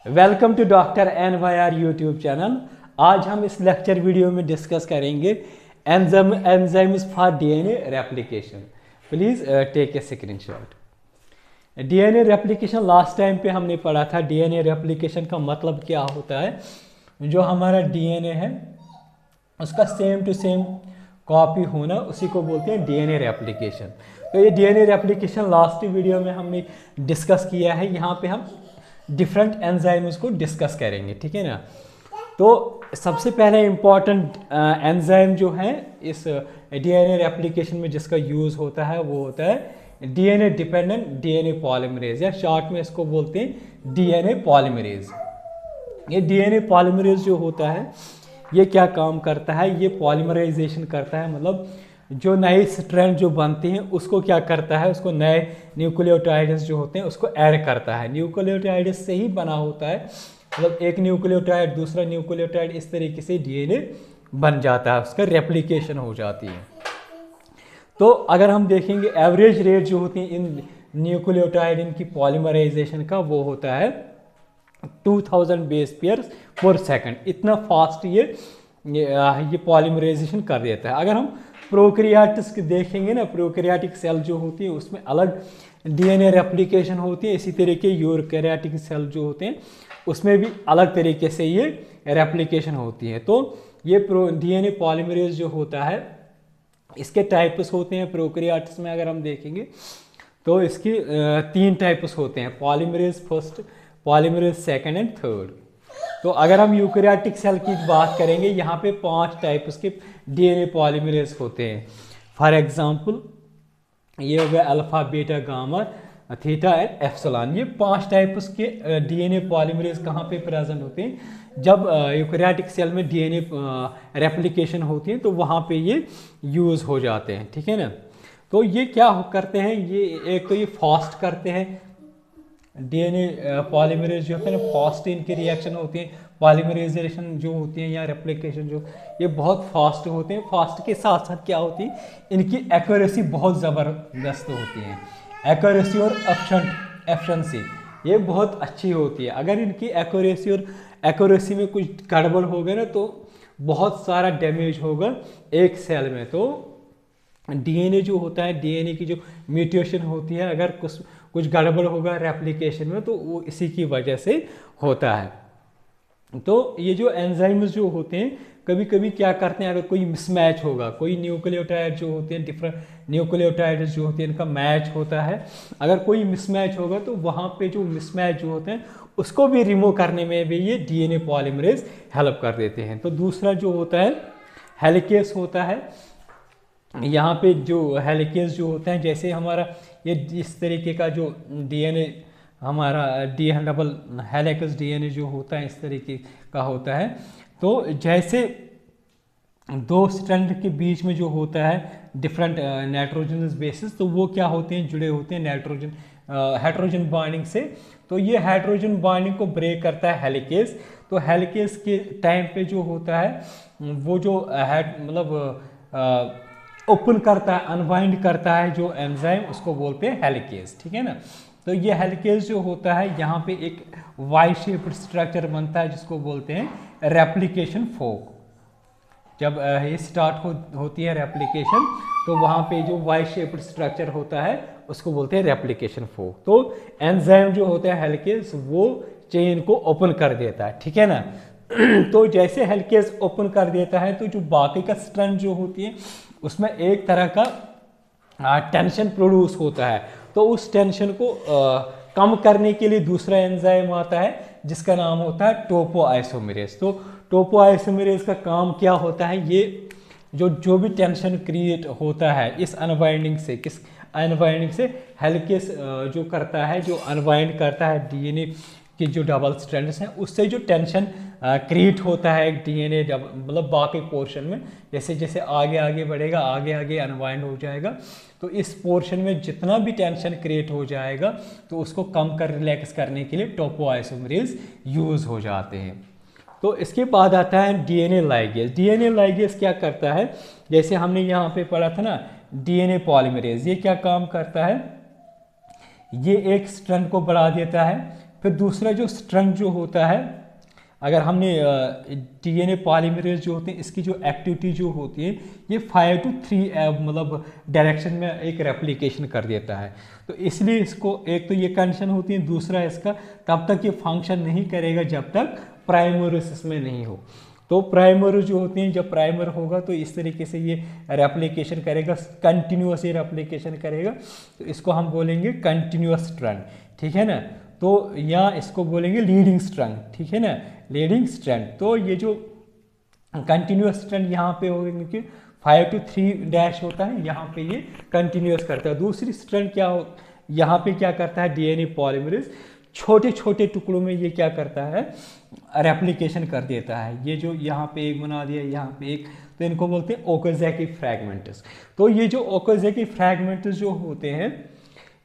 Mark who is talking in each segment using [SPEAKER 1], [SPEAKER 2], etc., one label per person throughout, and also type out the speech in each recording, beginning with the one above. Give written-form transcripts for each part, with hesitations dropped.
[SPEAKER 1] Welcome to doctor NYR YouTube channel. आज हम इस लेक्चर वीडियो में डिस्कस करेंगे enzymes for DNA replication. Please take a screenshot. DNA replication last time पे हमने पढ़ा था। DNA रेप्लिकेशन का मतलब क्या होता है? जो हमारा DNA है उसका सेम टू सेम कॉपी होना, उसी को बोलते हैं DNA रेप्लिकेशन। तो ये DNA रेप्लिकेशन लास्ट वीडियो में हमने डिस्कस किया है। यहाँ पे हम डिफरेंट एंजाइम्स को डिस्कस करेंगे, ठीक है ना। तो सबसे पहले इम्पॉर्टेंट एंजाइम जो है इस DNA रेप्लिकेशन में जिसका यूज़ होता है वो होता है DNA डिपेंडेंट DNA पॉलीमरेज, या शॉर्ट में इसको बोलते हैं DNA पॉलीमरेज। ये DNA पॉलीमरेज जो होता है ये क्या काम करता है? ये पॉलीमराइजेशन करता है, मतलब जो नए स्ट्रैंड जो बनते हैं उसको क्या करता है, उसको नए न्यूक्लियोटाइड्स जो होते हैं उसको ऐड करता है। न्यूक्लियोटाइड्स से ही बना होता है, मतलब एक न्यूक्लियोटाइड दूसरा न्यूक्लियोटाइड, इस तरीके से DNA बन जाता है, उसका रेप्लिकेशन हो जाती है। तो अगर हम देखेंगे एवरेज रेट जो होती है इन न्यूक्लियोटाइड इनकी पॉलीमराइजेशन का, वो होता है 2000 बेस पेयर्स पर सेकंड। इतना फास्ट ये पॉलीमराइजेशन कर देता है। अगर हम प्रोकैरियोट्स देखेंगे ना, प्रोकैरियोटिक सेल जो होती है उसमें अलग DNA रेप्लिकेशन होती है, इसी तरीके यूकैरियोटिक सेल जो होते हैं उसमें भी अलग तरीके से ये रेप्लिकेशन होती है। तो ये DNA पॉलीमरेज जो होता है इसके टाइप्स होते हैं। प्रोकैरियोट्स में अगर हम देखेंगे तो इसके 3 टाइप्स होते हैं, polymerase first, polymerase second and third. तो अगर हम यूकैरियोटिक सेल की बात करेंगे, यहाँ पे 5 टाइप्स के DNA पॉलीमरेज होते हैं। फॉर एग्जांपल ये हो गया alpha, beta, gamma, theta and epsilon. ये 5 टाइप्स के DNA पॉलीमरेज कहाँ पे प्रेजेंट होते हैं? जब यूकैरियोटिक सेल में DNA रेप्लिकेशन होती है तो वहाँ पे ये यूज़ हो जाते हैं, ठीक है ना। तो ये क्या करते हैं, ये एक तो ये फास्ट करते हैं। DNA पॉलीमरेज जो होते हैं ना, फास्ट इनके रिएक्शन होते हैं, पॉलीमराइजेशन जो होती है या रेप्लिकेशन जो, ये बहुत फास्ट होते हैं। फास्ट के साथ साथ क्या होती है, इनकी एक्यूरेसी बहुत ज़बरदस्त होती है। एक्यूरेसी और एफिशिएंसी ये बहुत अच्छी होती है। अगर इनकी एक्यूरेसी में कुछ गड़बड़ हो गया ना तो बहुत सारा डैमेज होगा एक सेल में। तो DNA जो होता है, DNA की जो म्यूटेशन होती है, अगर कुछ गड़बड़ होगा रेप्लिकेशन में तो वो इसी की वजह से होता है। तो ये जो एंजाइम्स जो होते हैं कभी कभी क्या करते हैं, अगर कोई मिसमैच होगा, कोई न्यूक्लियोटाइड जो होते हैं, डिफरेंट न्यूक्लियोटाइड जो होते हैं इनका मैच होता है, अगर कोई मिसमैच होगा तो वहाँ पे जो मिसमैच जो होते हैं उसको भी रिमूव करने में भी ये DNA पॉलीमरेज हेल्प कर देते हैं। तो दूसरा जो होता है हेलिकेस होता है। यहाँ पे जो हेलिकेस जो होता है, जैसे हमारा ये इस तरीके का जो DNA हमारा डबल हेलिक्स DNA जो होता है इस तरीके का होता है। तो जैसे 2 स्ट्रैंड के बीच में जो होता है डिफरेंट नाइट्रोजनस बेसिस, तो वो क्या होते हैं, जुड़े होते हैं हाइड्रोजन बॉन्डिंग से। तो ये हाइड्रोजन बॉन्डिंग को ब्रेक करता है हेलिकेस। तो हेलिकेस के टाइम पे जो होता है वो जो मतलब ओपन करता है, अनवाइंड करता है जो एंजाइम, उसको बोलते हैं हेलिकेस, ठीक है ना। तो ये हेलिकेस जो होता है यहाँ पे एक वाई शेप्ड स्ट्रक्चर बनता है जिसको बोलते हैं रेप्लिकेशन फोक। जब ये स्टार्ट होती है रेप्लिकेशन तो वहाँ पे जो वाई शेप्ड स्ट्रक्चर होता है उसको बोलते हैं रेप्लिकेशन फोक। तो एंजाइम जो होता है हेलिकेस वो चेन को ओपन कर देता है, ठीक है ना। तो जैसे हेलिकेस ओपन कर देता है तो जो बाकी का स्ट्रैंड जो होती है उसमें एक तरह का टेंशन प्रोड्यूस होता है। तो उस टेंशन को कम करने के लिए दूसरा एंजाइम आता है जिसका नाम होता है टोपोआइसोमेरेज। तो टोपोआइसोमेरेज का काम क्या होता है, ये जो भी टेंशन क्रिएट होता है इस अनवाइंडिंग से, किस अनवाइंडिंग से, हेलिकेस जो करता है, जो अनवाइंड करता है DNA कि जो डबल स्ट्रैंड्स हैं उससे जो टेंशन क्रिएट होता है एक DNA मतलब बाकी पोर्शन में, जैसे जैसे आगे आगे बढ़ेगा आगे आगे अनवाइंड हो जाएगा। तो इस पोर्शन में जितना भी टेंशन क्रिएट हो जाएगा तो उसको कम कर रिलैक्स करने के लिए टोपोआइसोमेरेज यूज़ हो जाते हैं। तो इसके बाद आता है DNA लाइगेज। DNA लाइगेज क्या करता है, जैसे हमने यहाँ पे पढ़ा था ना DNA पॉलीमरेज, ये क्या काम करता है, ये एक स्ट्रैंड को बढ़ा देता है, फिर दूसरा जो स्ट्रैंड जो होता है, अगर हमने डीएनए पॉलीमरेज जो होते हैं इसकी जो एक्टिविटी जो होती है ये 5 to 3 मतलब डायरेक्शन में एक रेप्लिकेशन कर देता है। तो इसलिए इसको एक तो ये कंडीशन होती है, दूसरा इसका तब तक ये फंक्शन नहीं करेगा जब तक प्राइमर्स इसमें नहीं हो। तो प्राइमर जो होते हैं, जब प्राइमर होगा तो इस तरीके से ये रेप्लिकेशन करेगा, कंटिन्यूअस ये रेप्लिकेशन करेगा। तो इसको हम बोलेंगे कंटिन्यूअस स्ट्रैंड, ठीक है ना। तो या इसको बोलेंगे लीडिंग स्ट्रैंड, ठीक है ना, लीडिंग स्ट्रैंड। तो ये जो कंटिन्यूअस स्ट्रैंड यहाँ पे होगा क्योंकि 5 to 3 होता है, यहाँ पे ये कंटिन्यूअस करता है। दूसरी स्ट्रैंड क्या हो, यहाँ पे क्या करता है डीएनए पॉलीमरेज छोटे छोटे टुकड़ों में ये क्या करता है रेप्लिकेशन कर देता है। ये जो यहाँ पे एक बना दिया, यहाँ पे एक, तो इनको बोलते हैं ओकाज़की फ्रैगमेंट्स। तो ये जो ओकाज़की फ्रैगमेंट्स जो होते हैं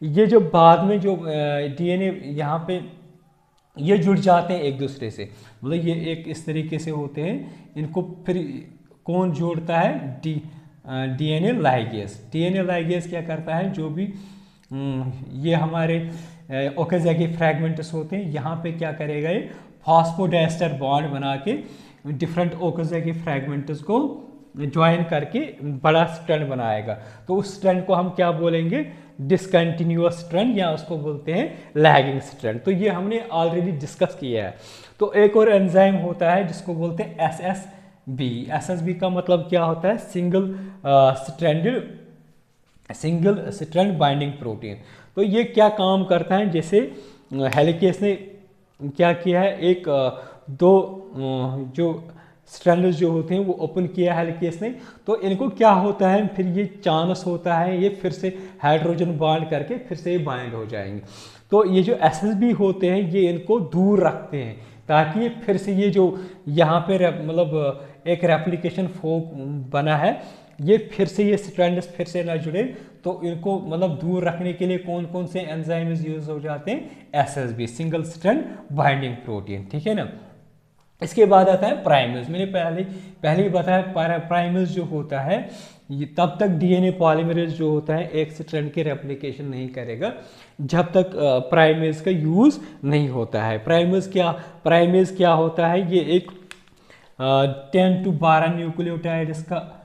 [SPEAKER 1] ये जो बाद में जो डीएनए यहाँ पे ये जुड़ जाते हैं एक दूसरे से, मतलब ये एक इस तरीके से होते हैं। इनको फिर कौन जोड़ता है, डीएनए लाइगेज। डीएनए लाइगेज क्या करता है, जो भी ये हमारे ओकाज़की फ्रैगमेंट्स होते हैं यहाँ पे क्या करेगा ये फॉस्फोडाइस्टर बॉन्ड बना के डिफरेंट ओकाज़की फ्रैगमेंट्स को ज्वाइन करके बड़ा स्ट्रैंड बनाएगा। तो उस स्ट्रैंड को हम क्या बोलेंगे, डिसकंटिन्यूअस स्ट्रैंड, या उसको बोलते हैं लैगिंग स्ट्रैंड। तो ये हमने ऑलरेडी डिस्कस किया है। तो एक और एंजाइम होता है जिसको बोलते हैं एसएसबी। एसएसबी का मतलब क्या होता है, सिंगल स्ट्रैंड बाइंडिंग प्रोटीन। तो ये क्या काम करता है, जैसे हेलिकेस ने क्या किया है, एक दो जो स्ट्रैंड्स जो होते हैं वो ओपन किया हेलिकेस ने, तो इनको क्या होता है, फिर ये चांस होता है ये फिर से हाइड्रोजन बॉन्ड करके फिर से बाइंड हो जाएंगे। तो ये जो एसएसबी होते हैं ये इनको दूर रखते हैं ताकि ये फिर से ये जो यहाँ पे मतलब एक रेप्लिकेशन फोक बना है ये फिर से ये स्ट्रैंड्स फिर से ना जुड़े। तो इनको मतलब दूर रखने के लिए कौन कौन से एंजाइम्स यूज हो जाते हैं, SSB, single strand binding protein, ठीक है ना। इसके बाद आता है प्राइमर्स। मैंने पहले ही बताया प्राइमर्स जो होता है ये तब तक डीएनए पॉलीमरेज जो होता है एक स्ट्रैंड के रेप्लिकेशन नहीं करेगा जब तक प्राइमेज का यूज नहीं होता है। प्राइमेज क्या होता है, ये एक 10 to 12 न्यूक्लियोटाइड्स का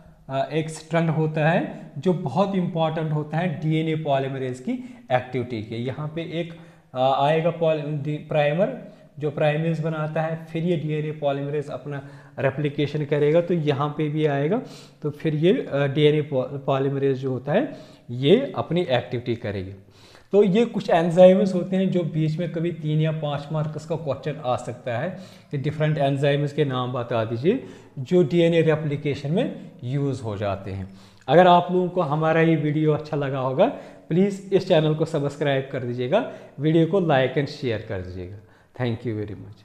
[SPEAKER 1] एक स्ट्रैंड होता है जो बहुत इंपॉर्टेंट होता है डीएनए पॉलीमरेज की एक्टिविटी के। यहाँ पे एक आएगा प्राइमर जो प्राइमेज बनाता है, फिर ये डीएनए पॉलीमरेज अपना रेप्लिकेशन करेगा तो यहाँ पे भी आएगा, तो फिर ये डीएनए पॉलीमरेज जो होता है ये अपनी एक्टिविटी करेगी। तो ये कुछ एंजाइम्स होते हैं जो बीच में कभी 3 या 5 मार्क्स का क्वेश्चन आ सकता है कि डिफरेंट एंजाइम्स के नाम बता दीजिए जो डीएनए रेप्लिकेशन में यूज़ हो जाते हैं। अगर आप लोगों को हमारा ये वीडियो अच्छा लगा होगा प्लीज़ इस चैनल को सब्सक्राइब कर दीजिएगा, वीडियो को लाइक एंड शेयर कर दीजिएगा। Thank you very much.